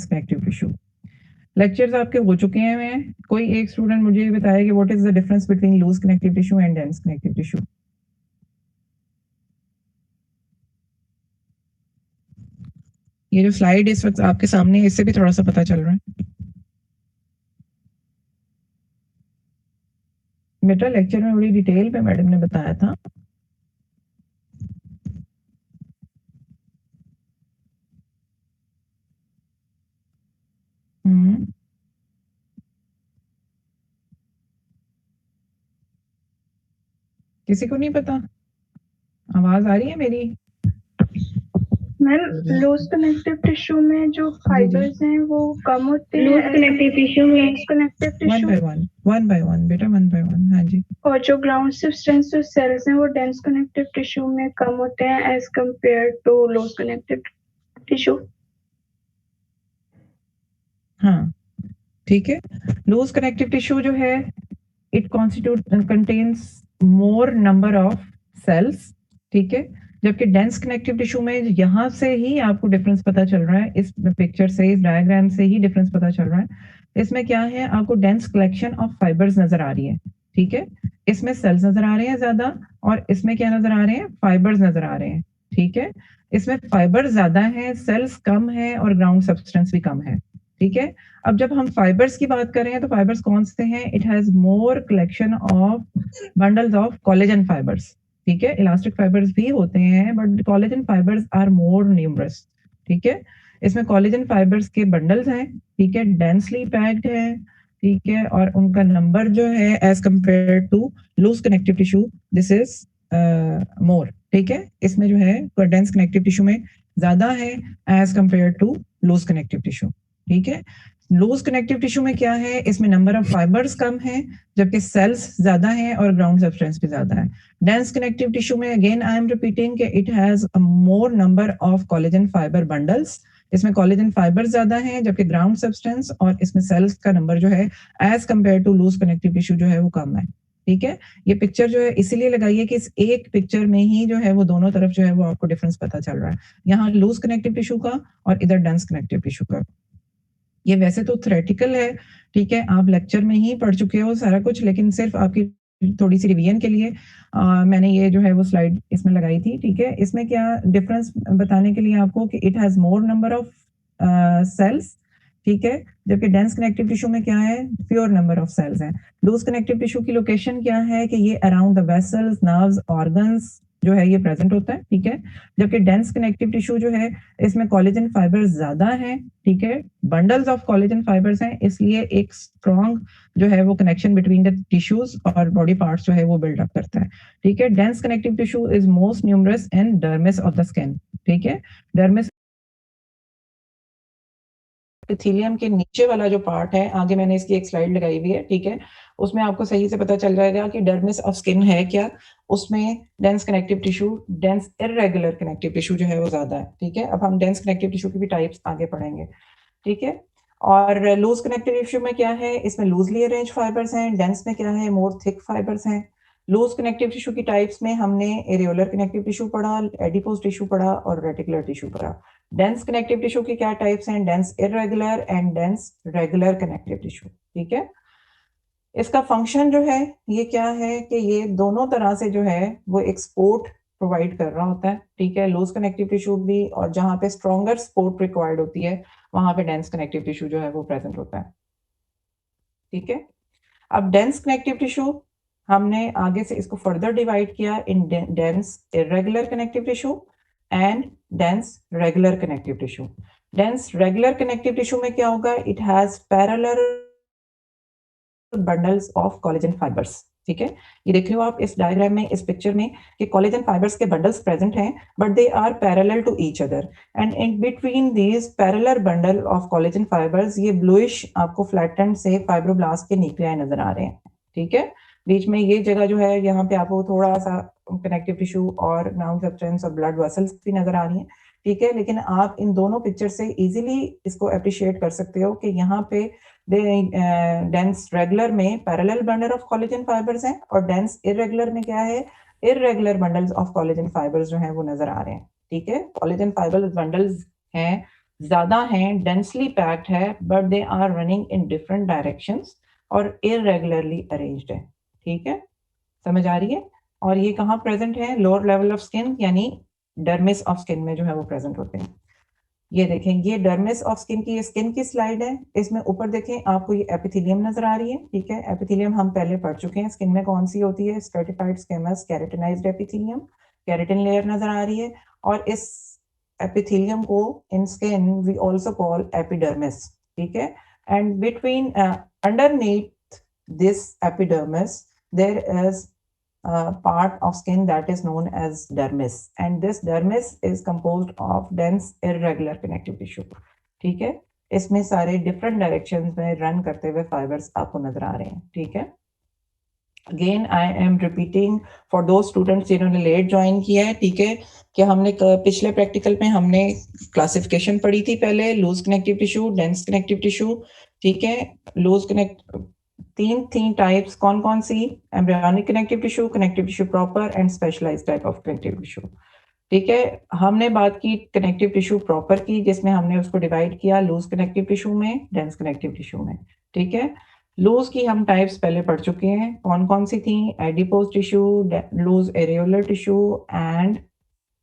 Connective tissue. Lectures आपके हो चुके हैं। कोई एक स्टूडेंट मुझे ये बताया कि what is the difference between loose connective tissue and dense connective tissue. ये जो स्लाइड इस वक्त आपके सामने है, इससे भी थोड़ा सा पता चल रहा है। बेटा लेक्चर में बड़ी डिटेल पे मैडम ने बताया था। किसी को नहीं पता? आवाज आ रही है मेरी? मैम लूज कनेक्टिव टिश्यू में जो फाइबर्स हैं वो कम होते हैं। लूज कनेक्टिव टिश्यू में connective tissue one by one बेटा, वन बाय वन। हाँ जी। और जो ग्राउंड सब्सटेंस जो सेल्स हैं वो डेंस कनेक्टिव टिश्यू में कम होते हैं as compare to loose connective tissue. हाँ ठीक है। लूज कनेक्टिव टिश्यू जो है it contains more number of cells, ठीक है। जबकि डेंस कनेक्टिव टिश्यू में यहाँ से ही आपको डिफरेंस पता चल रहा है, इस पिक्चर से, इस डायग्राम से ही डिफरेंस पता चल रहा है। इसमें क्या है, आपको डेंस कलेक्शन ऑफ फाइबर्स नजर आ रही है, ठीक है। इसमें सेल्स नजर आ रहे हैं ज्यादा, और इसमें क्या नजर आ रहे हैं, फाइबर्स नजर आ रहे हैं, ठीक है। इसमें फाइबर ज्यादा है, सेल्स कम है, और ग्राउंड सब्सटेंस भी कम है, ठीक है। अब जब हम फाइबर्स की बात करें तो फाइबर्स कौन से हैं, it has more collection of bundles of collagen fibres, ठीक है। इलास्टिक फाइबर्स भी होते हैं but collagen fibres are more numerous, ठीक है। इसमें कोलेजन फाइबर्स के बंडल्स हैं, ठीक है, डेंसली पैक्ड है, ठीक है, और उनका नंबर जो है as compare to loose connective tissue this is more, ठीक है। इसमें जो है डेंस कनेक्टिव टिश्यू में ज्यादा है as compare to loose connective tissue, ठीक है। लूज कनेक्टिव टिश्यू में क्या है, इसमें नंबर ऑफ फाइबर्स कम है, जबकि सेल्स ज्यादा हैं और ग्राउंड सब्सटेंस भी ज्यादा है। डेंस कनेक्टिव टिश्यू में अगेन आई एम रिपीटिंग कि it has a more number of collagen fibre bundles. इसमें कोलेजन फाइबर ज्यादा हैं, जबकि ग्राउंड सब्सटेंस और इसमें सेल्स का नंबर जो है as compare to loose connective tissue जो है वो कम है, ठीक है। ये पिक्चर जो है इसीलिए लगाई है कि इस एक पिक्चर में ही जो है वो दोनों तरफ जो है वो आपको डिफरेंस पता चल रहा है, यहाँ लूज कनेक्टिव टिश्यू का और इधर डेंस कनेक्टिव टिश्यू का। ये वैसे तो थ्योरेटिकल है, ठीक है, आप लेक्चर में ही पढ़ चुके हो सारा कुछ, लेकिन सिर्फ आपकी थोड़ी सी रिवीजन के लिए मैंने ये जो है वो स्लाइड इसमें लगाई थी, ठीक है। इसमें क्या डिफरेंस बताने के लिए आपको कि it has more number of cells, ठीक है, जबकि डेंस कनेक्टिव टिश्यू में क्या है, फ्यूअर नंबर ऑफ सेल्स है। लूज कनेक्टिव टिश्यू की लोकेशन क्या है कि ये around the vessels, nerves, organs जो है ये प्रेजेंट होता है, ठीक है। जबकि डेंस कनेक्टिव टिश्यू जो है इसमें कोलेजन फाइबर्स ज्यादा है, ठीक है, बंडल्स ऑफ कोलेजन फाइबर्स हैं, इसलिए एक स्ट्रॉन्ग जो है वो कनेक्शन बिटवीन द टिश्यूज और बॉडी पार्ट्स जो है वो बिल्ड अप करता है, ठीक है। Dense connective tissue is most numerous in dermis of the skin, ठीक है। डर्मिस एपिथेलियम के नीचे वाला जो पार्ट है, आगे मैंने इसकी एक स्लाइड लगाई हुई है, ठीक है, उसमें आपको सही से पता चल जाएगा कि डर्मिस ऑफ स्किन है क्या। उसमें dense connective tissue, dense irregular connective tissue जो है वो ज्यादा है, ठीक है। अब हम डेंस कनेक्टिव टिश्यू की भी टाइप्स आगे पढ़ेंगे, ठीक है। और लूज कनेक्टिव टिश्यू में क्या है, इसमें लूजली अरेंज फाइबर्स हैं, डेंस में क्या है, मोर थिक फाइबर्स हैं। लूज कनेक्टिव टिश्यू की टाइप्स में हमने एरियोलर कनेक्टिव टिश्यू पढ़ा, एडिपोज टिश्यू पढ़ा और रेटिकुलर टिश्यू पढ़ा। डेंस कनेक्टिव टिश्यू की क्या टाइप्स हैं, dense irregular and dense regular connective tissue, ठीक है। इसका फंक्शन जो है ये क्या है कि ये दोनों तरह से जो है वो एक सपोर्ट प्रोवाइड कर रहा होता है, ठीक है, लूज कनेक्टिव टिश्यू भी, और जहां पे स्ट्रॉन्गर सपोर्ट रिक्वायर्ड होती है वहां पे डेंस कनेक्टिव टिश्यू जो है वो प्रेजेंट होता है, ठीक है। अब डेंस कनेक्टिव टिश्यू हमने आगे से इसको फर्दर डिवाइड किया in dense irregular connective tissue and dense regular connective tissue. Dense regular connective tissue में क्या होगा, it has parallel bundles of collagen fibres, ठीक है। ये देख रहे हो आप इस डायग्राम में, इस पिक्चर में, कि कोलेजन फाइबर्स के बंडल्स प्रेजेंट हैं but they are parallel to each other, and in between these parallel bundle of collagen fibres ये ब्लूइश आपको फ्लैटेंड से फाइब्रोब्लास्ट के न्यूक्लियाई नजर आ रहे हैं, ठीक है। बीच में ये जगह जो है यहाँ पे आपको थोड़ा सा कनेक्टिव टिश्यू और ग्राउंड सब्सटेंस और ब्लड वेसल्स भी नजर आ रही हैं, ठीक है। लेकिन आप इन दोनों पिक्चर से इजीली इसको अप्रिशिएट कर सकते हो कि यहाँ पे डेंस रेगुलर में parallel bundle of collagen fibres हैं, और डेंस इरेगुलर में क्या है, irregular bundles of collagen fibres जो हैं वो नजर आ रहे हैं, ठीक है। कोलेजन फाइबर बंडल्स हैं ज्यादा हैं, डेंसली पैक्ड है, but they are running in different directions और इरेगुलरली अरेंज्ड है। ठीक है, समझ आ रही है? और ये कहाँ प्रेजेंट है? लोअर लेवल ऑफ स्किन, यानी डर्मिस ऑफ स्किन में जो है वो प्रेजेंट होते हैं। ये देखें, ये डर्मिस ऑफ स्किन की, ये स्किन की स्लाइड है। इसमें ऊपर देखें आपको ये एपिथेलियम नजर आ रही है। ठीक है, एपिथेलियम हम पहले पढ़ चुके हैं, स्किन में कौन सी होती है? Stratified squamous keratinized epithelium, keratin layer नजर आ रही है। और इस एपिथेलियम को in skin we also call epidermis. ठीक है, and between underneath this epidermis there is a part of skin that is known as dermis, and this dermis is composed of dense irregular connective tissue. ठीक है, इसमें सारे different directions में run करते हुए fibres आपको नजर आ रहे हैं। ठीक है, again I am repeating for दो स्टूडेंट्स जिन्होंने लेट ज्वाइन किया है। ठीक है, कि हमने पिछले प्रैक्टिकल में हमने क्लासिफिकेशन पढ़ी थी पहले, loose connective tissue, dense connective tissue. ठीक है, लूज कनेक्ट तीन टाइप्स कौन कौन सी? Embryonic connective tissue, connective tissue proper and specialised type of connective tissue. ठीक है, हमने बात की कनेक्टिव टिश्यू प्रॉपर की, जिसमें हमने उसको डिवाइड किया लूज कनेक्टिव टिश्यू में, डेंस कनेक्टिव टिश्यू में। ठीक है, लूज की हम टाइप्स पहले पढ़ चुके हैं, कौन कौन सी थी? Adipose tissue, loose areolar tissue and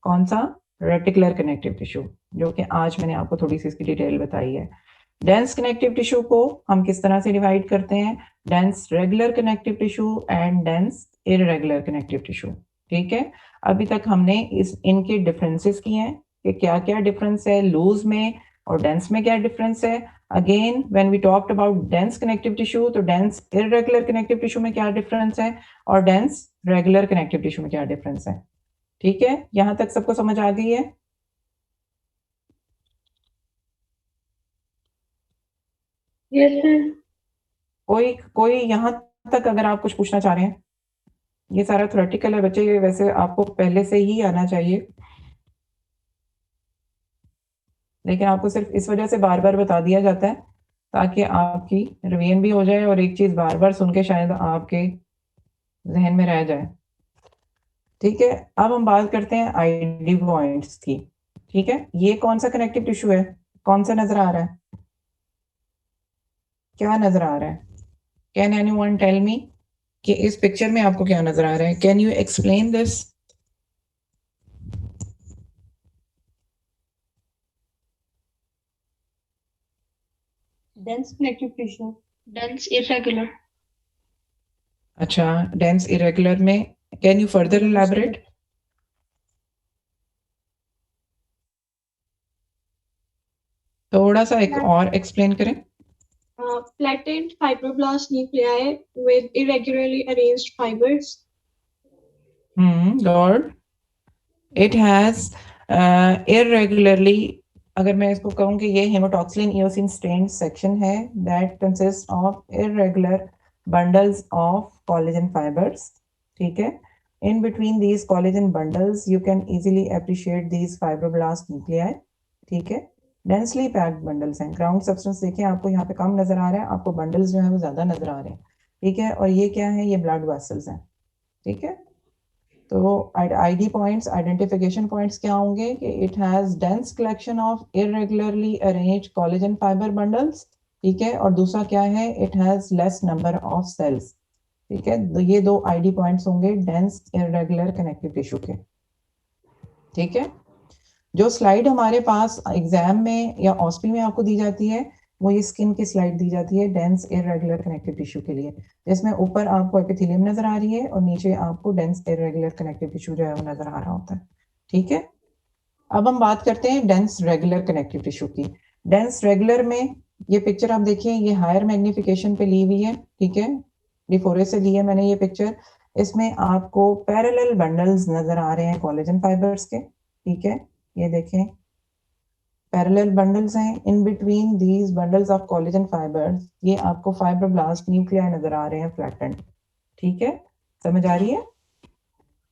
कौन सा? रेटिकुलर कनेक्टिव टिश्यू, जो कि आज मैंने आपको थोड़ी सी इसकी डिटेल बताई है। डेंस कनेक्टिव टिश्यू को हम किस तरह से डिवाइड करते हैं? Dense regular connective tissue and dense irregular connective tissue. ठीक है, अभी तक हमने इनके डिफरेंसेस किए हैं कि क्या क्या डिफरेंस है लूज में और डेंस में, क्या डिफरेंस है। Again when we talked about dense connective tissue, तो डेंस इररेगुलर कनेक्टिव टिश्यू में क्या डिफरेंस है और डेंस रेगुलर कनेक्टिव टिश्यू में क्या डिफरेंस है। ठीक है, यहां तक सबको समझ आ गई है? Yes sir. कोई कोई यहां तक अगर आप कुछ पूछना चाह रहे हैं? ये सारा थ्योरेटिकल है बच्चे, ये वैसे आपको पहले से ही आना चाहिए, लेकिन आपको सिर्फ इस वजह से बार बार बता दिया जाता है ताकि आपकी रिवीजन भी हो जाए और एक चीज बार बार सुन के शायद आपके जहन में रह जाए। ठीक है, अब हम बात करते हैं आईडी पॉइंट्स की। ठीक है, ये कौन सा कनेक्टिव टिश्यू है? कौन सा नजर आ रहा है? क्या नजर आ रहा है? कैन एनीवन टेल मी कि इस पिक्चर में आपको क्या नजर आ रहा है? Can you explain this? Dense connective tissue. Dense irregular. अच्छा, डेंस इरेगुलर में कैन यू फर्दर इलैबोरेट? थोड़ा सा एक और एक्सप्लेन करें। Flattened fibroblast nuclei with irregularly arranged fibers. God, it has irregularly, अगर मैं इसको कहूँ कि ये हेमोटॉक्सिलिन इओसिन स्टेन्ड सेक्शन है that consist of irregular bundles of collagen fibres. ठीक है, इन between these collagen bundles you can easily appreciate these fibroblast nuclei. ठीक है, डेंसली पैक्ड बंडल्स हैं। ग्राउंड सब्सटेंस देखिए आपको यहाँ पे कम नजर आ रहा है, आपको बंडल्स जो है वो ज्यादा नजर आ रहे हैं। ठीक है, और ये क्या है? ये ब्लड वेसल्स हैं। ठीक है, तो आईडी पॉइंट्स, आइडेंटिफिकेशन पॉइंट्स क्या होंगे कि it has dense collection of irregularly arranged collagen fibre bundles. ठीक है, और दूसरा क्या है? It has less number of cells. ठीक है, तो ये दो आईडी पॉइंट्स होंगे डेंस इरेगुलर कनेक्टिव टिश्यू के। ठीक है, जो स्लाइड हमारे पास एग्जाम में या ऑस्पी में आपको दी जाती है वो ये स्किन की स्लाइड दी जाती है डेंस इरेगुलर कनेक्टिव टिश्यू के लिए, जिसमें ऊपर आपको एपिथेलियम नजर आ रही है और नीचे आपको डेंस इरेगुलर कनेक्टिव टिश्यू जो है वो नजर आ रहा होता है। ठीक है, अब हम बात करते हैं डेंस रेगुलर कनेक्टिव टिश्यू की। डेंस रेगुलर में ये पिक्चर आप देखिए, ये हायर मैग्निफिकेशन पे ली हुई है। ठीक है, डिफोरे से ली है मैंने ये पिक्चर। इसमें आपको पैरेलल बंडल्स नजर आ रहे हैं कोलेजन फाइबर्स के। ठीक है, ये देखें पैरेलल बंडल्स हैं, इन between these bundles of collagen fibres ये आपको फाइब्रोब्लास्ट न्यूक्लियाई नजर आ रहे हैं फ्लैटेंड। ठीक है, समझ आ रही है?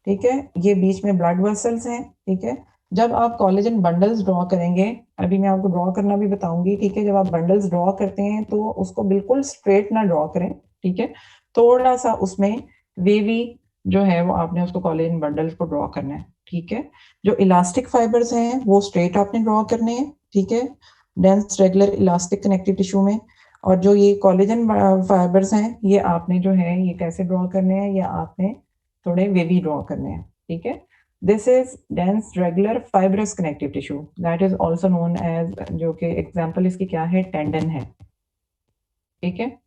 ठीक है, ये बीच में ब्लड वेसल्स हैं। ठीक है, जब आप कोलेजन बंडल्स ड्रॉ करेंगे, अभी मैं आपको ड्रॉ करना भी बताऊंगी। ठीक है, जब आप बंडल्स ड्रॉ करते हैं तो उसको बिल्कुल स्ट्रेट ना ड्रॉ करें। ठीक है, थोड़ा सा उसमें वेवी जो है वो आपने उसको कोलेजन बंडल्स को ड्रॉ करना है। ठीक है। जो इलास्टिक फाइबर्स हैं वो स्ट्रेट आपने ड्रॉ करने हैं, ठीक है, dense regular elastic connective tissue में। और जो ये कोलेजन फाइबर्स हैं ये आपने जो है ये कैसे ड्रॉ करने हैं, या आपने थोड़े वेवी ड्रॉ करने हैं, ठीक है। This is dense regular fibrous connective tissue, that is also known as, जो कि एग्जाम्पल इसकी क्या है, टेंडन है, ठीक है।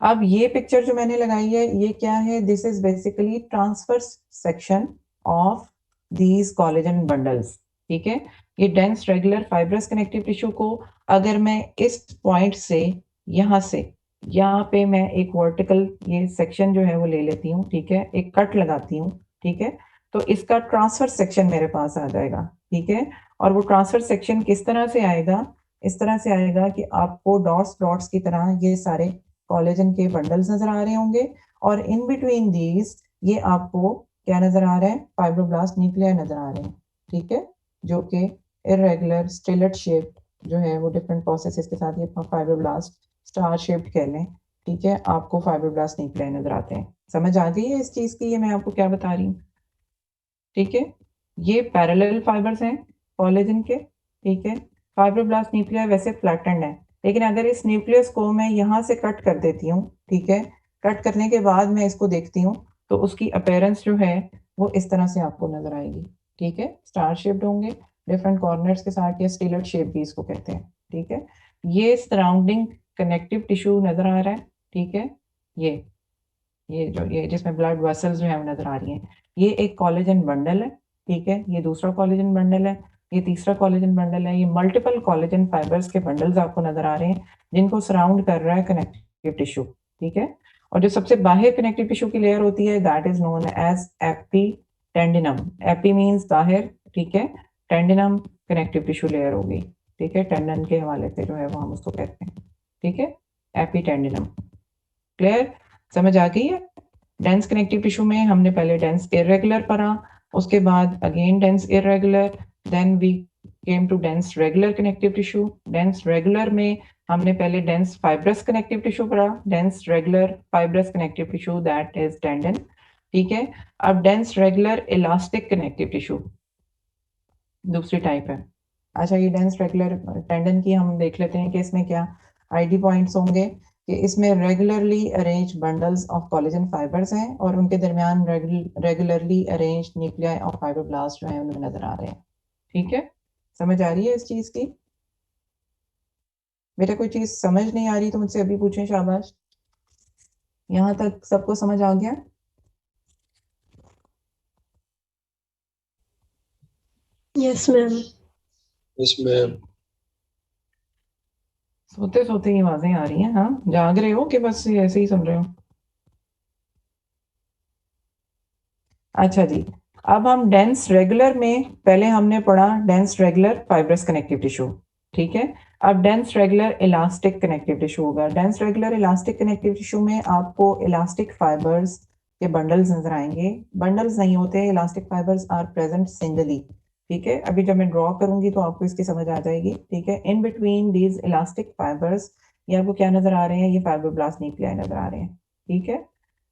अब ये पिक्चर जो मैंने लगाई है ये क्या है, this is basically transverse section of these collagen bundles, ठीक है। ये dense regular fibrous connective tissue को अगर मैं इस पॉइंट से यहाँ से यहाँ पे मैं एक वर्टिकल ये सेक्शन जो है वो ले लेती हूँ, ठीक है, एक कट लगाती हूँ, ठीक है, तो इसका ट्रांसफर सेक्शन मेरे पास आ जाएगा, ठीक है। और वो ट्रांसफर सेक्शन किस तरह से आएगा, इस तरह से आएगा कि आपको डॉट्स प्लॉट्स की तरह ये सारे कोलेजन के बंडल्स नजर आ रहे होंगे, और इन बिटवीन दीज ये आपको क्या नजर आ रहा है, फाइब्रोब्लास्ट न्यूक्लियाई नजर आ रहे हैं, ठीक है, जो कि इरेगुलर स्टिलेट शेप जो है वो डिफरेंट प्रोसेसेस के साथ ये फाइब्रोब्लास्ट स्टार शेप्ड कह लें, ठीक है, आपको फाइब्रोब्लास्ट न्यूक्लियाई नजर आते हैं। समझ आ गई है इस चीज की, ये मैं आपको क्या बता रही हूँ, ठीक है। ये पैरेलल फाइबर्स हैं कोलेजन के, ठीक है। फाइब्रोब्लास्ट न्यूक्लियाई वैसे फ्लैटेंड है, लेकिन अगर इस न्यूक्लियस को मैं यहाँ से कट कर देती हूँ, ठीक है, कट करने के बाद मैं इसको देखती हूँ तो उसकी अपीयरेंस जो है वो इस तरह से आपको नजर आएगी, ठीक है, स्टार शेप्ड होंगे डिफरेंट कॉर्नर्स के साथ, या स्टिलेट शेप भी इसको कहते हैं, ठीक है। ये सराउंडिंग कनेक्टिव टिश्यू नजर आ रहा है, ठीक है, ये जो ये जिसमें ब्लड वेसल्स जो है वो नजर आ रही हैं, ये एक कोलेजन बंडल है, ठीक है, ये दूसरा कोलेजन बंडल है, ये तीसरा कोलेजन बंडल है, ये मल्टीपल कोलेजन फाइबर्स के बंडल्स आपको नजर आ रहे हैं जिनको सराउंड कर रहा है कनेक्टिव टिश्यू, ठीक है। और जो सबसे बाहर कनेक्टिव टिश्यू की लेयर होती है that is known as epitendineum. Epi means बाहर, ठीक है, टेंडिनम कनेक्टिव टिश्यू लेयर होगी, ठीक है, टेंडन के हवाले से जो है वो हम उसको कहते हैं, ठीक है, एपीटेंडिनम। क्लियर, समझ आ गई है। डेंस कनेक्टिव टिश्यू में हमने पहले डेंस इरेगुलर पढ़ा, उसके बाद again dense irregular, then we came to dense regular connective tissue. Dense regular में हमने पहले डेंस फाइब्रस कनेक्टिव टिश्यू पढ़ा, dense regular fibrous connective tissue that is tendon, ठीक है। अब dense regular elastic connective tissue दूसरी टाइप है। अच्छा, ये डेंस रेगुलर टेंडन की हम देख लेते हैं कि इसमें क्या आईडी पॉइंट्स होंगे, कि इसमें regularly arrange bundles of collagen fibres हैं और उनके दरमियान regularly arrange nuclei of fibroblast जो है उनमें नजर आ रहे हैं, ठीक है। समझ आ रही है इस चीज की? बेटा कोई चीज समझ नहीं आ रही तो मुझसे अभी पूछें, शाबाश। यहाँ तक सबको समझ आ गया? Yes ma'am. Yes ma'am. सोते सोते ही आवाजें आ रही हैं, हाँ, जाग रहे हो कि बस ऐसे ही सुन रहे हो? अच्छा जी, अब हम डेंस रेगुलर में पहले हमने पढ़ा dense regular fibrous connective tissue, ठीक है। अब dense regular elastic connective tissue होगा। Dense regular elastic connective tissue में आपको इलास्टिक फाइबर्स के बंडल्स नजर आएंगे। बंडल्स नहीं होते, elastic fibres are present singly, ठीक है। अभी जब मैं ड्रॉ करूंगी तो आपको इसकी समझ आ जाएगी, ठीक है। इन बिटवीन दीज इलास्टिक फाइबर्स ये आपको क्या नजर आ रहे हैं, ये फाइब्रोब्लास्ट न्यूक्लियाई नजर आ रहे हैं, ठीक है।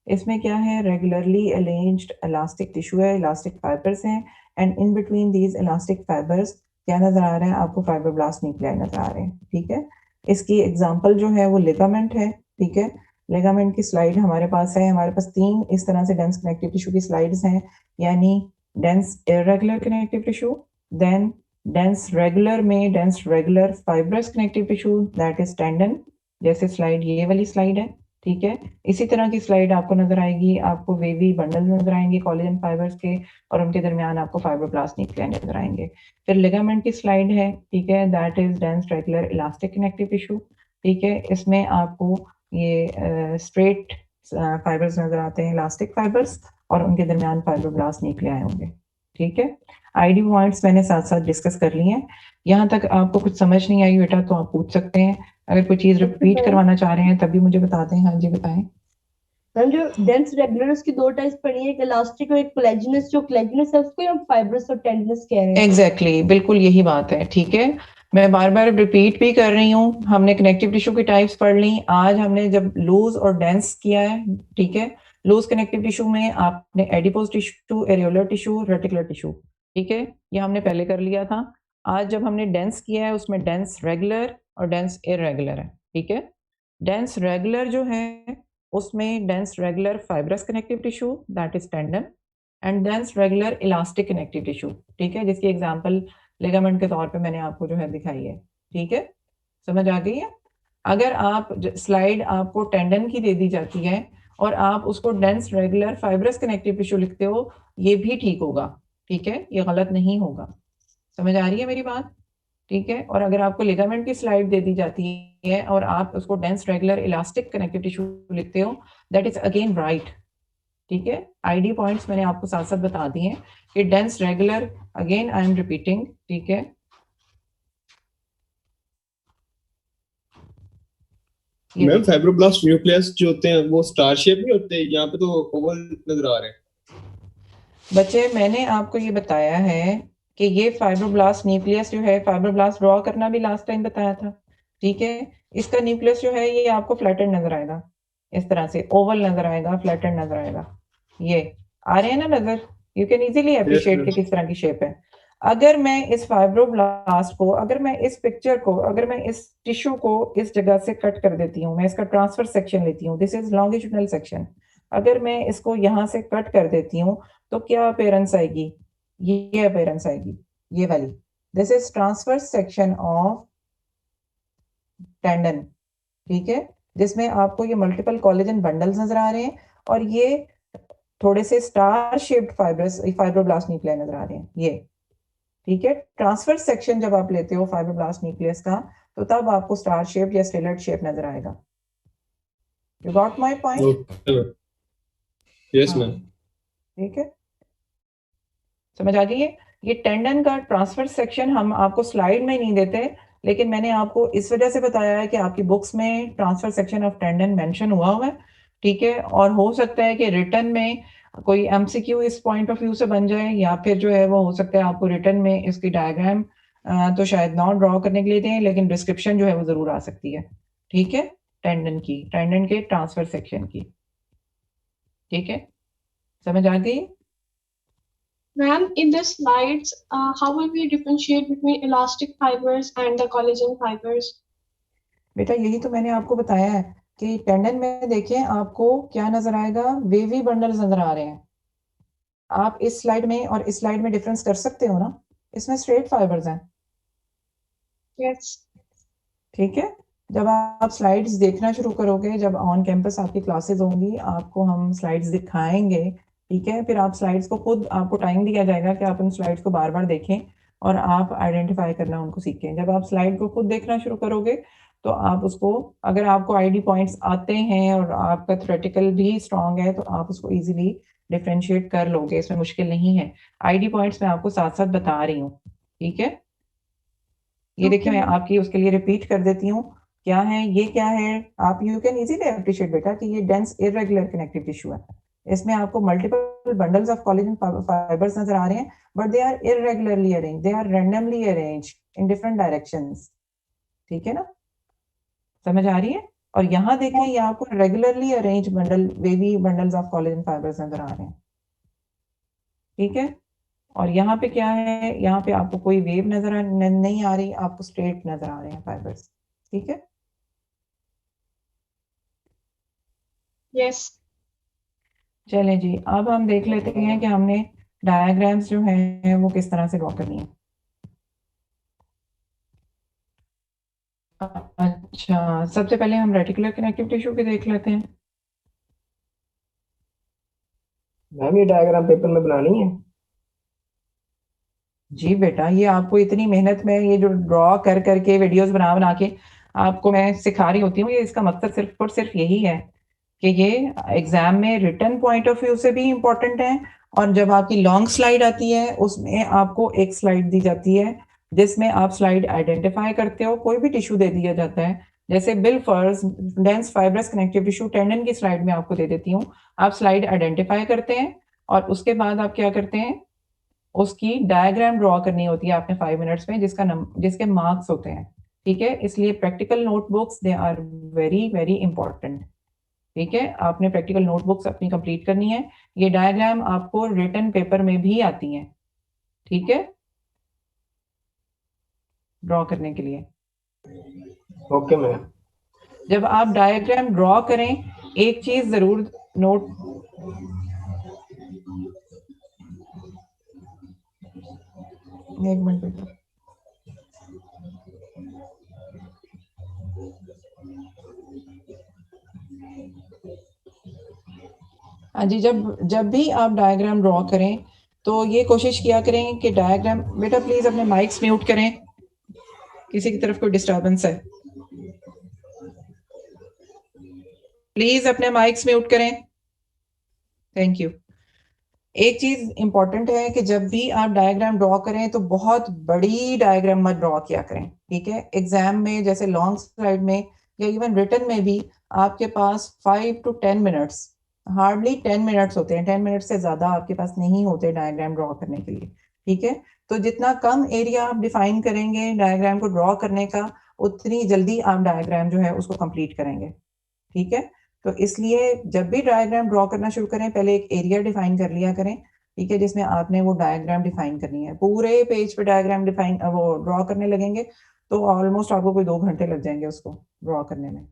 इसमें क्या है, रेगुलरली अरेंज्ड इलास्टिक टिश्यू है, इलास्टिक फाइबर्स हैं, and in between these elastic fibres क्या नजर आ रहा है आपको, फाइब्रोब्लास्ट न्यूक्लियाई नजर आ रहे हैं, ठीक है। इसकी एग्जांपल जो है वो लिगामेंट है, ठीक है। लिगामेंट की स्लाइड हमारे पास है, हमारे पास तीन इस तरह से डेंस कनेक्टिव टिश्यू की स्लाइड्स हैं, यानी dense irregular connective tissue, then dense regular में dense regular fibrous connective tissue that is tendon, जैसे स्लाइड ये वाली स्लाइड है, ठीक है। इसी तरह की स्लाइड आपको नजर आएगी, आपको वेवी बंडल नजर आएंगे कोलेजन फाइबर्स के, और उनके दरमियान आपको फाइब्रोब्लास्ट न्यूक्लियाई नजर आएंगे। फिर लिगामेंट की स्लाइड है, ठीक है, that is dense regular elastic connective tissue, ठीक है। इसमें आपको ये स्ट्रेट फाइबर्स नजर आते हैं, इलास्टिक फाइबर्स, और उनके दरमियान फाइब्रोब्लास्ट न्यूक्लियाई होंगे, ठीक है। आईडी पॉइंट्स मैंने साथ साथ डिस्कस कर लिए हैं। यहाँ तक आपको कुछ समझ नहीं आई बेटा तो आप पूछ सकते हैं, अगर कोई चीज रिपीट करवाना चाह रहे हैं तभी मुझे बता दें। हाँ जी बताएं। मैम जो डेंस रेगुलर उसकी दो टाइप्स पढ़ी है, एक इलास्टिक और एक कोलेजिनस। जो कोलेजिनस है उसको हम फाइब्रस और टेंडनस कह रहे हैं। एग्जैक्टली बिल्कुल यही बात है, ठीक है। मैं बार बार रिपीट भी कर रही हूँ, हमने कनेक्टिव टिश्यू की टाइप्स पढ़ ली। आज हमने जब लूज और डेंस किया है, ठीक है, लूज कनेक्टिव टिश्यू में आपने adipose tissue, areolar tissue, reticular tissue, ठीक है, ये हमने पहले कर लिया था। आज जब हमने डेंस किया है उसमें डेंस रेगुलर और डेंस इरेगुलर है। ठीक है, डेंस रेगुलर जो है उसमें dense regular fibrous connective tissue that is tendon and dense regular elastic connective tissue. ठीक है, जिसकी एग्जांपल लिगामेंट के तौर पे मैंने आपको जो है दिखाई है। ठीक है, समझ आ गई है। अगर आप स्लाइड आपको टेंडन की दे दी जाती है और आप उसको dense regular fibrous connective tissue लिखते हो, ये भी ठीक होगा। ठीक है, ये गलत नहीं होगा। समझ आ रही है मेरी बात? ठीक है, और अगर आपको लिगामेंट की स्लाइड दे दी जाती है और आप उसको dense regular elastic connective tissue लिखते हो, दैट इज अगेन राइट। ठीक है, आईडी पॉइंट्स मैंने आपको साथ साथ बता दिए हैं कि dense regular, again I am repeating. ठीक है, ये मैम देखिए फाइब्रोब्लास्ट न्यूक्लियस जो होते हैं वो स्टार शेप में होते हैं, यहाँ पे तो ओवल नजर आ रहे हैं। बच्चे, मैंने आपको ये बताया है कि ये फाइब्रोब्लास्ट न्यूक्लियस जो है, फाइब्रोब्लास्ट ड्रॉ करना भी लास्ट टाइम बताया था। ठीक है, इसका न्यूक्लियस जो है ये आपको फ्लैटेंड नजर आएगा, इस तरह से ओवल नजर आएगा, फ्लैटेंड नजर आएगा। ये आ रहे हैं ना नजर? You can easily yes appreciate ma'am. कि किस तरह की शेप है। अगर मैं इस फाइब्रोब्लास्ट को, अगर मैं इस पिक्चर को, अगर मैं इस टिश्यू को इस जगह से कट कर देती हूँ, मैं इसका ट्रांसफर सेक्शन लेती हूँ, दिस इज लॉन्गिट्यूडनल सेक्शन। अगर मैं इसको यहाँ से कट कर देती हूँ तो क्या अपेयरेंस आएगी? ये अपेयरेंस आएगी, ये वाली। This is transverse section of tendon. ठीक है, जिसमें आपको ये मल्टीपल कोलेजन बंडल्स नजर आ रहे हैं और ये थोड़े से स्टार शेप्ड फाइब्रोब्लास्ट न्यूक्लियाई नजर आ रहे हैं ये। ठीक है, ट्रांसफर सेक्शन जब आप लेते हो फाइब्रोब्लास्ट न्यूक्लियस का, तो तब आपको स्टार शेप या स्टेलर्ड शेप नजर आएगा। You got my point? Okay ma'am. Yes हाँ, मैम। ठीक है, समझ आ गई है। ये टेंडन का ट्रांसफर सेक्शन हम आपको स्लाइड में नहीं देते, लेकिन मैंने आपको इस वजह से बताया है कि आपकी बुक्स में transfer section of tendon mention हुआ है। ठीक है, और हो सकता है कि रिटर्न में कोई एमसीक्यू इस पॉइंट ऑफ व्यू से बन जाए, या फिर जो है वो हो सकता है आपको रिटर्न में इसकी डायग्राम तो शायद ना ड्रॉ करने के लिए दें, लेकिन डिस्क्रिप्शन जो है वो जरूर आ सकती है। ठीक है, टेंडन की, टेंडन के ट्रांसफर सेक्शन की। ठीक है, समझ आ गई? Ma'am, in the slides, how will we differentiate between elastic fibers and the collagen fibers? बेटा यही तो मैंने आपको बताया है कि टेंडन में देखें आपको क्या नजर आएगा, वेवी बंडल्स नजर आ रहे हैं। आप इस स्लाइड में और इस स्लाइड में डिफरेंस कर सकते हो ना, इसमें स्ट्रेट फाइबर्स हैं। Yes. ठीक है, जब आप स्लाइड्स देखना शुरू करोगे, जब ऑन कैंपस आपकी क्लासेस होंगी, आपको हम स्लाइड्स दिखाएंगे। ठीक है, फिर आप स्लाइड्स को खुद, आपको टाइम दिया जाएगा कि आप उन स्लाइड्स को बार बार देखें और आप आइडेंटिफाई करना उनको सीखें। जब आप स्लाइड को खुद देखना शुरू करोगे तो आप उसको, अगर आपको आईडी पॉइंट्स आते हैं और आपका थ्योरेटिकल भी स्ट्रांग है, तो आप उसको इजीली डिफरेंशिएट कर लोगे, इसमें मुश्किल नहीं है। आईडी पॉइंट्स मैं आपको साथ साथ बता रही हूँ। ठीक है, ये देखिए मैं आपकी उसके लिए रिपीट कर देती हूँ क्या है, ये क्या है। आप यू कैन इजीली अप्रिशिएट बेटा कि ये डेंस इरेगुलर कनेक्टिव टिश्यू है। इसमें आपको multiple bundles of collagen fibres नजर आ रहे हैं, but they are irregularly arrange, they are randomly arrange in different directions. ठीक है ना, समझ आ रही है। और यहाँ देखें, ये आपको regularly arrange bundle, wavy bundles of collagen fibres नजर आ रहे हैं। ठीक है, और यहाँ पे क्या है, यहाँ पे आपको कोई वेव नहीं आ रही, आपको स्ट्रेट नजर आ रहे हैं फाइबर्स। ठीक है, Yes. चलें जी, अब हम देख लेते हैं कि हमने डायग्राम्स जो हैं वो किस तरह से ड्रॉ करनी है। अच्छा, सबसे पहले हम रेटिकुलर कनेक्टिव टिश्यू के देख लेते हैं। मैम ये डायग्राम पेपर में बनानी है? जी बेटा, ये आपको इतनी मेहनत में ये जो ड्रॉ कर करके वीडियोस बना बना के आपको मैं सिखा रही होती हूँ, ये इसका मकसद सिर्फ और सिर्फ यही है कि ये एग्जाम में रिटन पॉइंट ऑफ व्यू से भी इम्पोर्टेंट है। और जब आपकी लॉन्ग स्लाइड आती है उसमें आपको एक स्लाइड दी जाती है जिसमें आप स्लाइड आइडेंटिफाई करते हो, कोई भी टिश्यू दे दिया जाता है, जैसे बिल फर्स dense fibrous connective tissue tendon की स्लाइड में आपको दे देती हूँ। आप स्लाइड आइडेंटिफाई करते हैं और उसके बाद आप क्या करते हैं, उसकी डायग्राम ड्रॉ करनी होती है आपने 5 मिनट्स में, जिसके मार्क्स होते हैं। ठीक है, इसलिए practical notebooks they are very very important. ठीक है, आपने प्रैक्टिकल नोटबुक्स अपनी कंप्लीट करनी है। ये डायग्राम आपको रिटन पेपर में भी आती हैं। ठीक है, ड्रॉ करने के लिए। Okay ma'am. जब आप डायग्राम ड्रॉ करें, एक चीज जरूर नोट, एक मिनट बेटा, हाँ जी, जब भी आप डायग्राम ड्रॉ करें तो ये कोशिश किया करें कि डायग्राम, बेटा प्लीज अपने माइक्स म्यूट करें, किसी की तरफ कोई डिस्टरबेंस है, प्लीज अपने माइक्स म्यूट करें, थैंक यू। एक चीज इंपॉर्टेंट है कि जब भी आप डायग्राम ड्रॉ करें तो बहुत बड़ी डायग्राम मत ड्रॉ किया करें, ठीक है। एग्जाम में जैसे लॉन्ग स्लाइड में या इवन रिटन में भी आपके पास 5 to 10 मिनट्स, हार्डली 10 मिनट्स होते हैं, 10 मिनट से ज्यादा आपके पास नहीं होते डायग्राम ड्रॉ करने के लिए, ठीक है। तो जितना कम एरिया आप डिफाइन करेंगे डायग्राम को ड्रॉ करने का, उतनी जल्दी आप डायग्राम जो है उसको कंप्लीट करेंगे, ठीक है। तो इसलिए जब भी डायग्राम ड्रॉ करना शुरू करें, पहले एक एरिया डिफाइन कर लिया करें, ठीक है, जिसमें आपने वो डायग्राम डिफाइन करनी है। पूरे पेज पे डायग्राम डिफाइन वो ड्रॉ करने लगेंगे तो ऑलमोस्ट आपको कोई 2 घंटे लग जाएंगे उसको ड्रॉ करने में,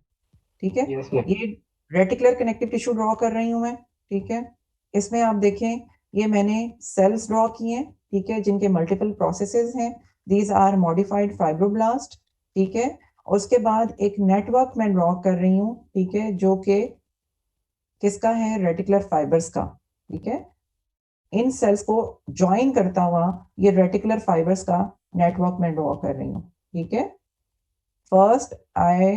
ठीक है। Yes ma'am. ये रेटिकुलर कनेक्टिव टिश्यू ड्रॉ कर रही हूँ मैं, ठीक है। इसमें आप देखें, ये मैंने सेल्स ड्रॉ किए हैं, ठीक है, जिनके मल्टीपल प्रोसेसेस हैं। दीज आर मॉडिफाइड फाइब्रोब्लास्ट, ठीक है। उसके बाद एक नेटवर्क मैं ड्रॉ कर रही हूँ, ठीक है, जो कि किसका है, रेटिकुलर फाइबर्स का, ठीक है। इन सेल्स को ज्वाइन करता हुआ ये रेटिकुलर फाइबर्स का नेटवर्क मैं ड्रॉ कर रही हूँ, ठीक है। फर्स्ट आई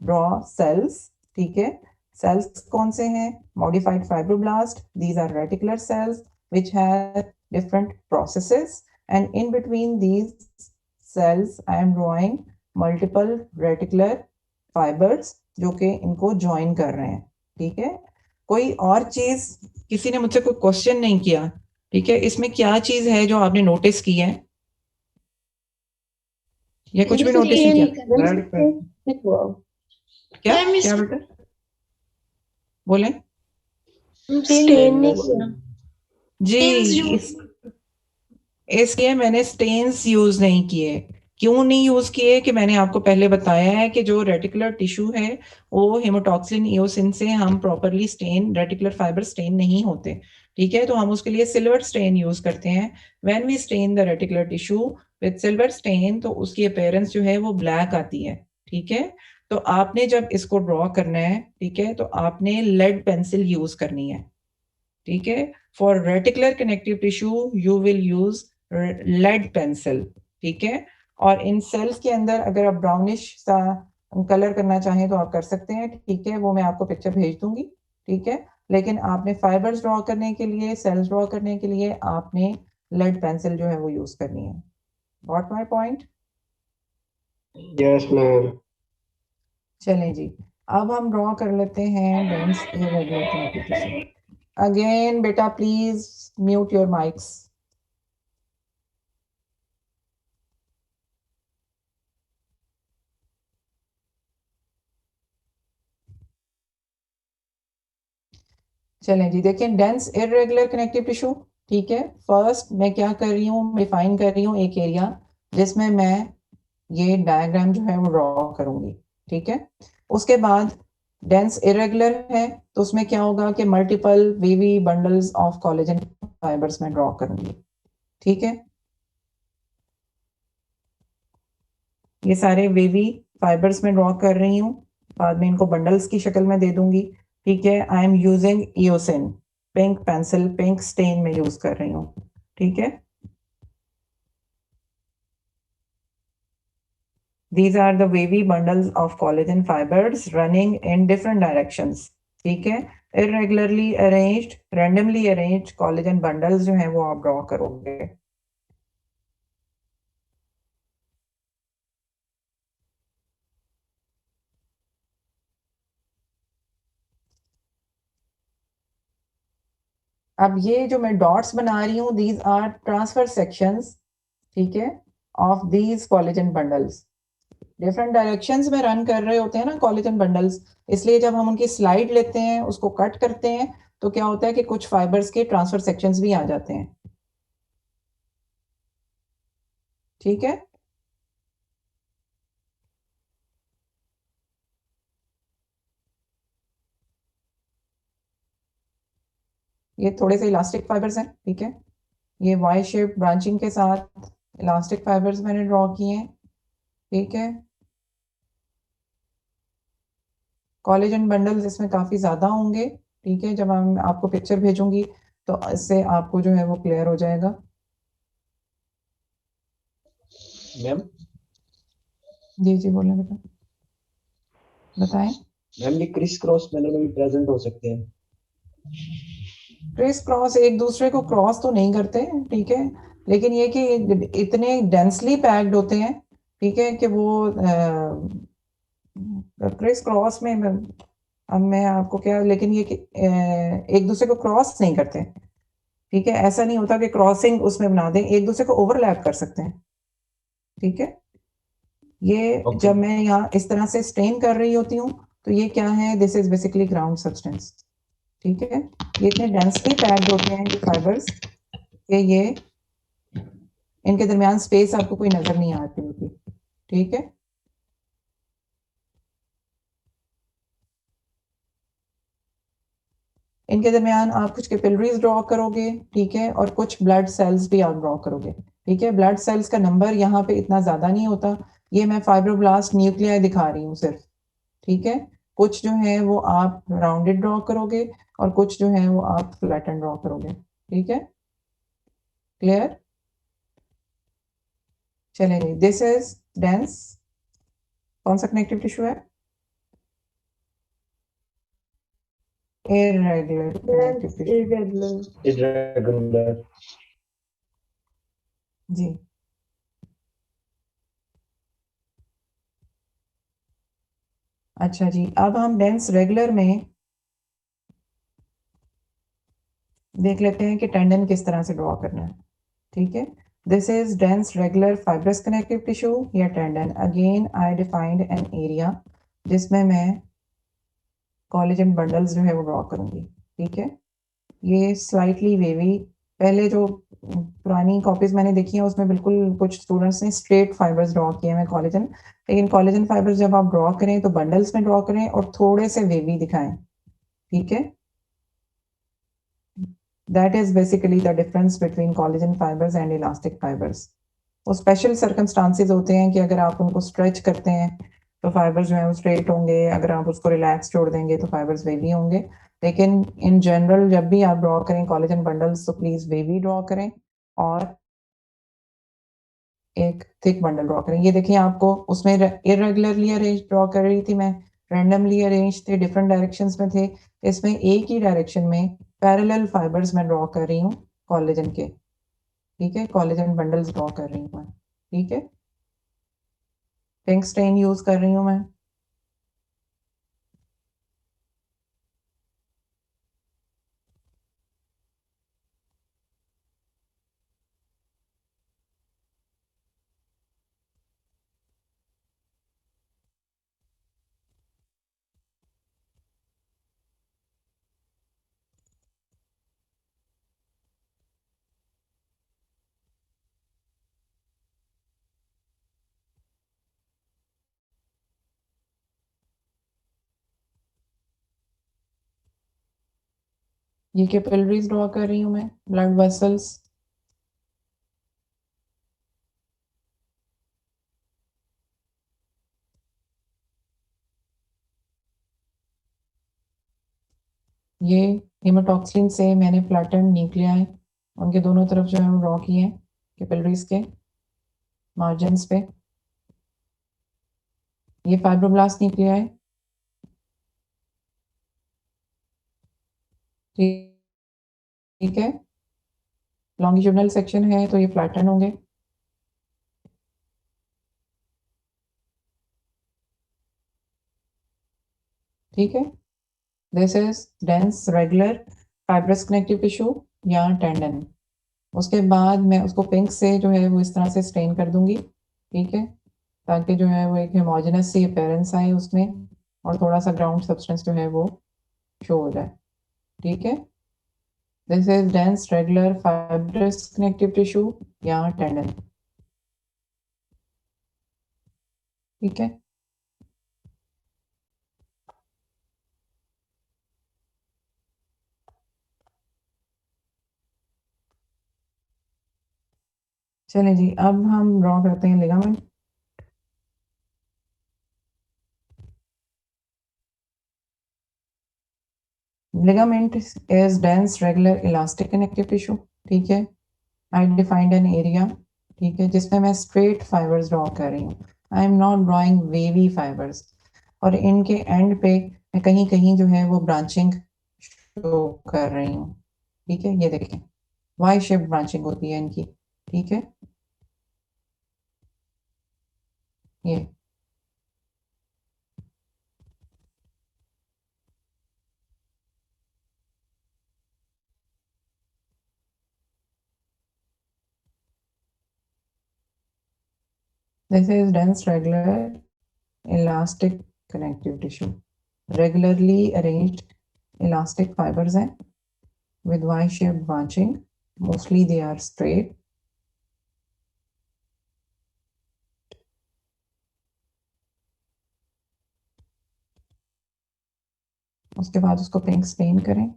ड्रॉ सेल्स, ठीक है। सेल्स कौन से हैं, modified fibroblast, these are reticular cells which have different processes, and in between these cells I am drawing multiple reticular fibers जो कि इनको ज्वाइन कर रहे हैं, ठीक है। कोई और चीज, किसी ने मुझसे कोई क्वेश्चन नहीं किया, ठीक है, इसमें क्या चीज है जो आपने नोटिस की है, या कुछ भी नोटिस नहीं किया? क्या क्या बेटा बोले जी? इसलिए मैंने स्टेन्स यूज नहीं किए। क्यों नहीं यूज किए कि मैंने आपको पहले बताया है कि जो रेटिकुलर टिश्यू है वो हेमोटॉक्सिन इओसिन से हम properly stain, reticular fibre stain नहीं होते, ठीक है। तो हम उसके लिए सिल्वर स्टेन यूज करते हैं। When we stain the reticular tissue with silver stain तो उसकी अपीयरेंस जो है वो ब्लैक आती है, ठीक है। तो आपने जब इसको ड्रॉ करना है, ठीक है, तो आपने लेड पेंसिल यूज करनी है, ठीक है। For reticular connective tissue you will use lead pencil, ठीक है। और इन सेल्स के अंदर अगर आप ब्राउनिश सा कलर करना चाहें तो आप कर सकते हैं, ठीक है, वो मैं आपको पिक्चर भेज दूंगी, ठीक है। लेकिन आपने फाइबर्स ड्रॉ करने के लिए, सेल्स ड्रॉ करने के लिए आपने लेड पेंसिल जो है वो यूज करनी है। Got my point? Yes ma'am. चलें जी, अब हम ड्रॉ कर लेते हैं dense irregular connective tissue. Again बेटा प्लीज म्यूट योर माइक्स। चलें जी, देखें डेंस इरेगुलर कनेक्टिव टिश्यू, ठीक है। फर्स्ट मैं क्या कर रही हूँ, डिफाइन कर रही हूँ एक एरिया जिसमें मैं ये डायग्राम जो है वो ड्रॉ करूंगी, ठीक है। उसके बाद डेंस इरेगुलर है तो उसमें क्या होगा कि multiple wavy bundles of collagen fibres में ड्रॉ करूंगी, ठीक है। ये सारे वेवी फाइबर्स में ड्रॉ कर रही हूँ, बाद में इनको बंडल्स की शक्ल में दे दूंगी, ठीक है। I am using eosin, pink pencil, pink stain में यूज कर रही हूँ, ठीक है। These are the wavy bundles of collagen fibers running in different directions, ठीक है। irregularly arranged, randomly arranged collagen bundles जो हैं वो आप ड्रॉ करोगे। अब ये जो मैं डॉट्स बना रही हूँ, these are transfer sections, ठीक है, of these collagen bundles। Different directions में रन कर रहे होते हैं ना कोलेजन बंडल्स, इसलिए जब हम उनकी स्लाइड लेते हैं, उसको कट करते हैं, तो क्या होता है कि कुछ फाइबर्स के ट्रांसफर सेक्शंस भी आ जाते हैं। ठीक है। ये थोड़े से इलास्टिक फाइबर्स हैं, ठीक है। ये वाई शेप ब्रांचिंग के साथ इलास्टिक फाइबर्स मैंने ड्रॉ किए हैं, ठीक है। कोलेजन बंडल्स इसमें काफ़ी ज़्यादा होंगे, ठीक है। जब हम आपको पिक्चर भेजूंगी तो इससे आपको जो है वो क्लियर हो जाएगा। मैम जी जी बोलें बेटा, बताएं। मैम ये क्रिस क्रॉस मैनर में भी प्रेजेंट हो सकते हैं। क्रिस क्रॉस एक दूसरे को क्रॉस तो नहीं करते, ठीक है, लेकिन ये कि इतने डेंसली पैक्ड होते हैं, ठीक है, कि वो क्रिस क्रॉस में अब मैं आपको क्या, लेकिन ये कि एक दूसरे को क्रॉस नहीं करते, ठीक है। ऐसा नहीं होता कि क्रॉसिंग उसमें बना दें, एक दूसरे को ओवरलैप कर सकते हैं, ठीक है। ये Okay. जब मैं यहाँ इस तरह से स्टेन कर रही होती हूँ तो ये क्या है, this is basically ground substance, ठीक है। ये इतने डेंसली पैक्ड होते हैं ये फाइबर्स कि ये इनके दरमियान स्पेस आपको कोई नजर नहीं आती होती, ठीक है। इनके दरमियान आप कुछ कैपिलरीज ड्रॉ करोगे, ठीक है, और कुछ ब्लड सेल्स भी आप ड्रॉ करोगे, ठीक है। ब्लड सेल्स का नंबर यहाँ पे इतना ज्यादा नहीं होता, ये मैं फाइब्रोब्लास्ट न्यूक्लियाई दिखा रही हूँ सिर्फ, ठीक है। कुछ जो है वो आप राउंडेड ड्रॉ करोगे और कुछ जो है वो आप फ्लैटन ड्रॉ करोगे, ठीक है। क्लियर? चलेंगे, दिस इज डेंस, कौन सा कनेक्टिव टिश्यू है? इरेगुलर कनेक्टिव टिश्यू, इरेगुलर जी। अच्छा जी, अब हम डेंस रेगुलर में देख लेते हैं कि टेंडन किस तरह से ड्रॉ करना है, ठीक है। This is dense regular fibrous connective tissue या tendon. Again I defined an area जिसमें मैं कोलेजन बंडल्स जो है वो ड्रॉ करूंगी, ठीक है। ये स्लाइटली वेवी, पहले जो पुरानी कॉपीज मैंने देखी हैं उसमें बिल्कुल कुछ स्टूडेंट्स ने स्ट्रेट फाइबर्स ड्रॉ किए हैं कॉलेजन, लेकिन कॉलेजन फाइबर्स जब आप ड्रॉ करें तो बंडल्स में ड्रॉ करें और थोड़े से वेवी दिखाएं, ठीक है। That is basically the difference between collagen fibres and elastic fibres. वो स्पेशल सर्कमस्टांसेस होते हैं कि अगर आप उनको स्ट्रेच करते हैं तो फाइबर्स जो है वो स्ट्रेट होंगे, अगर आप उसको रिलैक्स छोड़ देंगे तो फाइबर्स वेवी होंगे। लेकिन इन जनरल जब भी आप ड्रॉ करें कोलेजन बंडल्स तो प्लीज वेवी ड्रॉ करें और एक थिक बंडल ड्रॉ करें। ये देखिए आपको उसमें इरेगुलरली अरेंज ड्रॉ कर रही थी मैं, रैंडमली अरेंज थे, डिफरेंट डायरेक्शंस में थे। इसमें एक ही डायरेक्शन में पैरेलल फाइबर्स मैं ड्रॉ कर रही हूँ कोलेजन के, ठीक है। कोलेजन बंडल्स ड्रॉ कर रही हूँ मैं, ठीक है। पिंक स्टेन यूज कर रही हूँ मैं। ये कैपिलरीज ड्रॉ कर रही हूँ मैं, ब्लड वेसल्स। ये हेमाटॉक्सिन से मैंने फ्लैटन न्यूक्लियाई उनके दोनों तरफ जो है वो ड्रॉ किए हैं कैपिलरीज के मार्जिन्स पे। ये फाइब्रोब्लास्ट न्यूक्लियाई, ठीक है। लॉन्गिट्यूडनल सेक्शन है तो ये फ्लैटन होंगे, ठीक है। This is dense regular fibrous connective tissue या टेंडन। उसके बाद मैं उसको पिंक से जो है वो इस तरह से स्टेन कर दूंगी, ठीक है, ताकि जो है वो एक होमोजेनस सी अपीयरेंस आए उसमें और थोड़ा सा ग्राउंड सब्सटेंस जो है वो शो हो जाए, ठीक है। This is dense regular fibrous connective tissue या टेंडन। ठीक है। चलिए जी, अब हम ड्रॉ करते हैं ligament. Ligament is dense regular elastic connective tissue, ठीक है। आई डिफाइंड एन एरिया, ठीक है, जिसमें मैं स्ट्रेट फाइबर्स ड्रॉ कर रही हूँ। I am not drawing wavy fibres. और इनके एंड पे मैं कहीं कहीं जो है वो ब्रांचिंग शो कर रही हूँ, ठीक है। ये देखें, वाई शेप ब्रांचिंग होती है इनकी, ठीक है। ये this is dense regular elastic connective tissue, regularly arranged elastic fibers हैं with Y-shaped branching, mostly they are straight. उसके बाद उसको पिंक स्टेन करें।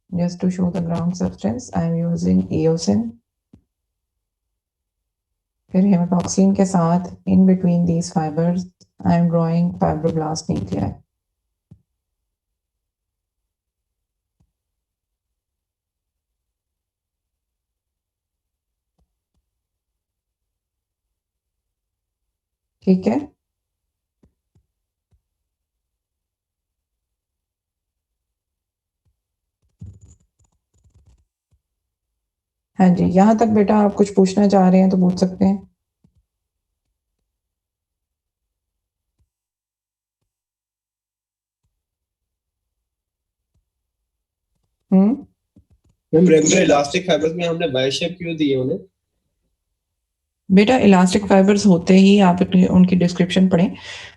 Just to show the ground substance, I am using eosin. फिर हेमेटॉक्सिन के साथ in between these fibers, I am drawing fibroblast nuclei. ठीक है। हाँ जी, यहाँ तक बेटा आप कुछ पूछना चाह रहे हैं तो पूछ सकते हैं। मैम रेगुलर इलास्टिक फाइबर्स में हमने वाई शेप क्यों दी है उन्हें? बेटा इलास्टिक फाइबर्स होते ही आप उनकी डिस्क्रिप्शन पढ़ें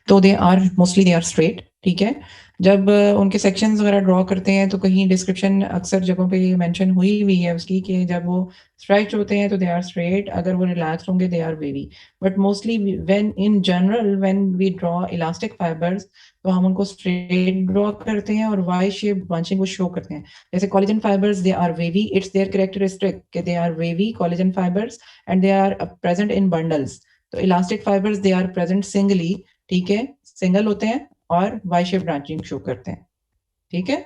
तो they are mostly they are straight, ठीक है। जब उनके सेक्शंस वगैरह ड्रॉ करते हैं तो कहीं डिस्क्रिप्शन अक्सर जगहों पे मेंशन हुई हुई है उसकी कि जब वो स्ट्रेच होते हैं तो दे आर स्ट्रेट, अगर वो रिलैक्स होंगे they are wavy. But mostly when in general when we draw elastic fibres तो हम उनको स्ट्रेट ड्रॉ करते हैं और वाई शेप बंचिंग को शो करते हैं। जैसे collagen fibres they are wavy, it's their characteristic कि they are wavy collagen fibres and they are present in bundles. तो elastic fibres they are present singly, ठीक है, सिंगल होते हैं और वाई शेप ब्रांचिंग शो करते हैं, ठीक है।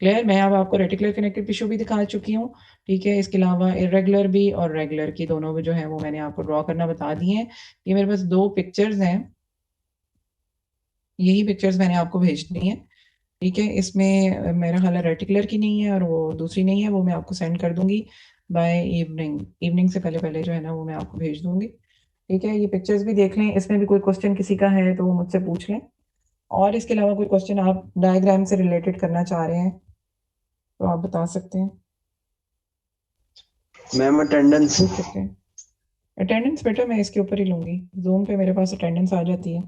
क्लियर? मैं अब आपको रेटिकुलर कनेक्टिव टिश्यू भी दिखा चुकी हूँ, ठीक है। इसके अलावा इरेगुलर भी और रेगुलर की दोनों भी जो है वो मैंने आपको ड्रॉ करना बता दी है। ये मेरे पास दो पिक्चर्स हैं, यही पिक्चर्स मैंने आपको भेजनी है, ठीक है। इसमें मेरा ख्याल है रेटिकुलर की नहीं है और वो दूसरी नहीं है, वो मैं आपको सेंड कर दूंगी बाय इवनिंग। इवनिंग से पहले पहले जो है ना वो मैं आपको भेज दूंगी, ठीक है। ये पिक्चर्स भी देख लें, इसमें भी कोई क्वेश्चन किसी का है तो वो मुझसे पूछ लें। और इसके अलावा कोई क्वेश्चन आप डायग्राम से रिलेटेड करना चाह रहे हैं तो आप बता सकते हैं, मैम अटेंडेंस। पूछ सकते हैं। अटेंडेंस बेटा मैं इसके ऊपर ही लूंगी, जूम पे मेरे पास अटेंडेंस आ जाती है।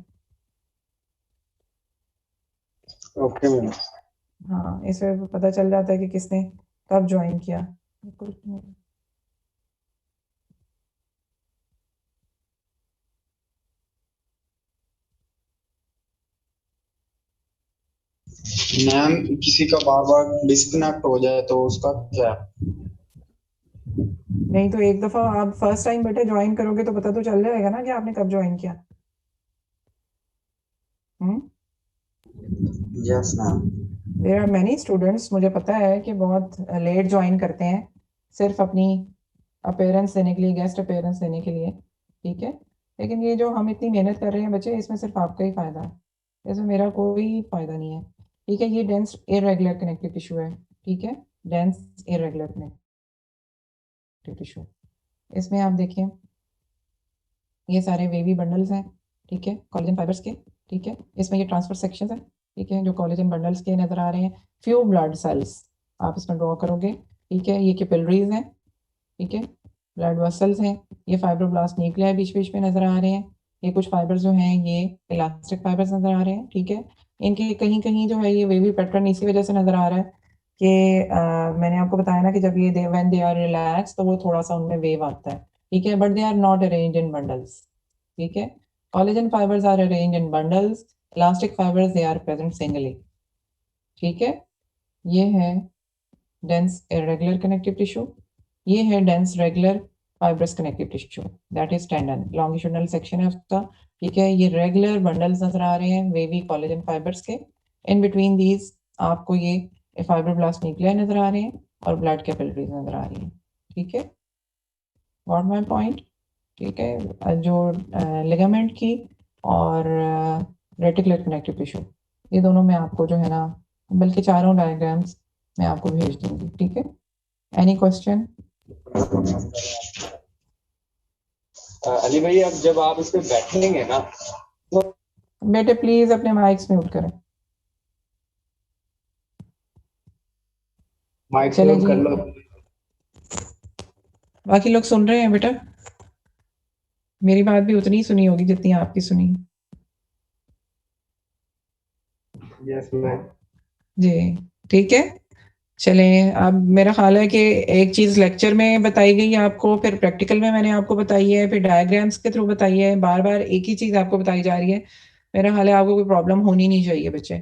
Okay ma'am. हाँ, इसमें पता चल जाता है कि किसने कब ज्वाइन किया। मैम किसी का बार बार डिस्कनेक्ट हो जाए तो उसका क्या? नहीं तो एक दफा आप फर्स्ट टाइम बेटे ज्वाइन करोगे तो पता तो चल जाएगा ना कि आपने कब ज्वाइन किया। Yes ma'am. There are many students, मुझे पता है कि बहुत लेट ज्वाइन करते हैं सिर्फ अपनी अपेयरेंस देने के लिए, गेस्ट अपेयरेंस देने के लिए, ठीक है। लेकिन ये जो हम इतनी मेहनत कर रहे हैं बच्चे, इसमें सिर्फ आपका ही फायदा है, इसमें मेरा कोई फायदा नहीं है, ठीक है। ये डेंस इरेगुलर कनेक्टिव टिश्यू है, ठीक है, डेंस इरेगुलर कनेक्टिव टिश्यू। इसमें आप देखें ये सारे वेवी बंडल्स हैं, ठीक है, कोलेजन फाइबर्स के, ठीक है। इसमें ये ट्रांसफर सेक्शंस हैं, ठीक है, जो कोलेजन बंडल्स के नजर आ रहे हैं। फ्यू ब्लड सेल्स आप इसमें ड्रॉ करोगे, ठीक है। ये कैपिलरीज हैं, ठीक है, ब्लड वेसल्स हैं। ये फाइब्रोब्लास्ट न्यूक्लियाई बीच बीच में नजर आ रहे हैं। ये कुछ फाइबर्स जो हैं ये इलास्टिक फाइबर्स नजर आ रहे हैं, ठीक है। इनके कहीं कहीं जो है ये वेवी पैटर्न इसी वजह से नजर आ रहा है कि मैंने आपको बताया ना कि जब ये व्हेन दे आर रिलैक्स तो वो थोड़ा सा उनमें वेव आता है, ठीक है, but they are not arrange in bundles, ठीक है। Collagen fibers are arranged in bundles. Elastic fibers, they are present singly. ठीक है, ये है dense irregular connective tissue. ये है dense regular fibrous connective tissue. That is tendon. Longitudinal section है उसका. ठीक है, ये regular bundles नजर आ रहे हैं wavy collagen fibers के. In between these आपको ये fibroblast nuclei नजर आ रहे हैं और blood capillaries नजर आ रही हैं. ठीक है, got my point? ठीक है, जो लिगामेंट की और रेटिकुलर कनेक्टिव टिश्यू, ये दोनों में आपको जो है ना, बल्कि चारों डायग्राम्स मैं आपको भेज दूंगी. ठीक है, एनी क्वेश्चन? अली भाई अब जब आप इस पे बैठेंगे ना बेटे प्लीज अपने माइक्स म्यूट करें. माइक चले म्यूट कर जी. लो. बाकी लोग सुन रहे हैं बेटा? मेरी बात भी उतनी ही सुनी होगी जितनी आपकी सुनी. Yes ma'am. जी ठीक है, चलें. अब मेरा ख्याल है कि एक चीज़ लेक्चर में बताई गई है आपको, फिर प्रैक्टिकल में मैंने आपको बताई है, फिर डायग्राम्स के थ्रू बताई है, बार बार एक ही चीज़ आपको बताई जा रही है. मेरा ख्याल है आपको कोई प्रॉब्लम होनी नहीं चाहिए बच्चे.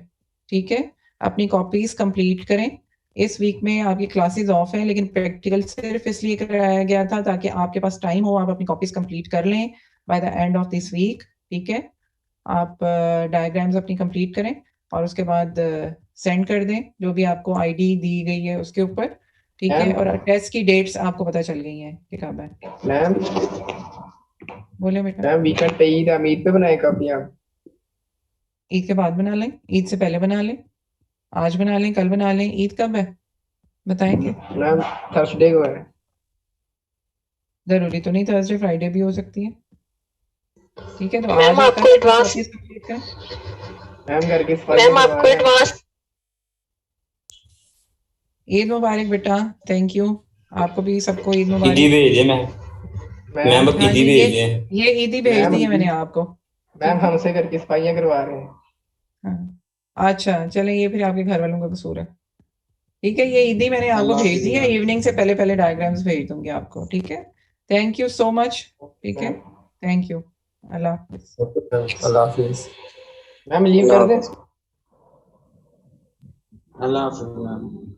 ठीक है, अपनी कॉपीज कंप्लीट करें. इस वीक में आपकी क्लासेस ऑफ हैं, लेकिन प्रैक्टिकल सिर्फ इसलिए कराया गया था ताकि आपके पास टाइम हो, आप अपनी कॉपीज कंप्लीट कर लें by the end of this week. ठीक है, आप डायग्राम्स अपनी कंप्लीट करें और उसके बाद सेंड कर दें जो भी आपको आईडी दी गई है उसके ऊपर. ठीक है, मैम. और टेस्ट की डेट्स आपको पता चल गई हैं कि कब है. मैम बोले बेटा. मैम वीकेंड पे ईद है, ईद पे बनाए कॉपियां. ईद के बाद बना लें, ईद से पहले बना लें, आज बना लें, कल बना लें. ईद कब है बताएंगे? मैम थर्सडे को है. जरूरी तो नहीं, थर्सडे फ्राइडे भी हो सकती है. ठीक है, तो मैम आज आपको एडवांस कंप्लीट करें. मैम घर की सफाई मैम आपको करवा रहे हैं. एडवांस ईद मुबारक बेटा. Thank you. आपको भी सबको ईद ईदी मुबारक. भेजिए मैम. मैम मैम हाँ ईदी जी, भेजिए. ये ईदी भेज मैम, दी है मैंने आपको. मैम हमसे घर की सफाइयां करवा रहे हैं. हाँ. अच्छा चलें, ये फिर आपके घर वालों का कसूर है. ठीक है, ये ईदी मैंने आपको भेज दी है. इवनिंग से पहले पहले डायग्राम्स भेज दूंगी आपको. ठीक है, थैंक यू सो मच. ठीक है, thank you. Allah Hafiz. Allah Hafiz. Ma'am leave कर दें. अल्लाह हाफिज मैम.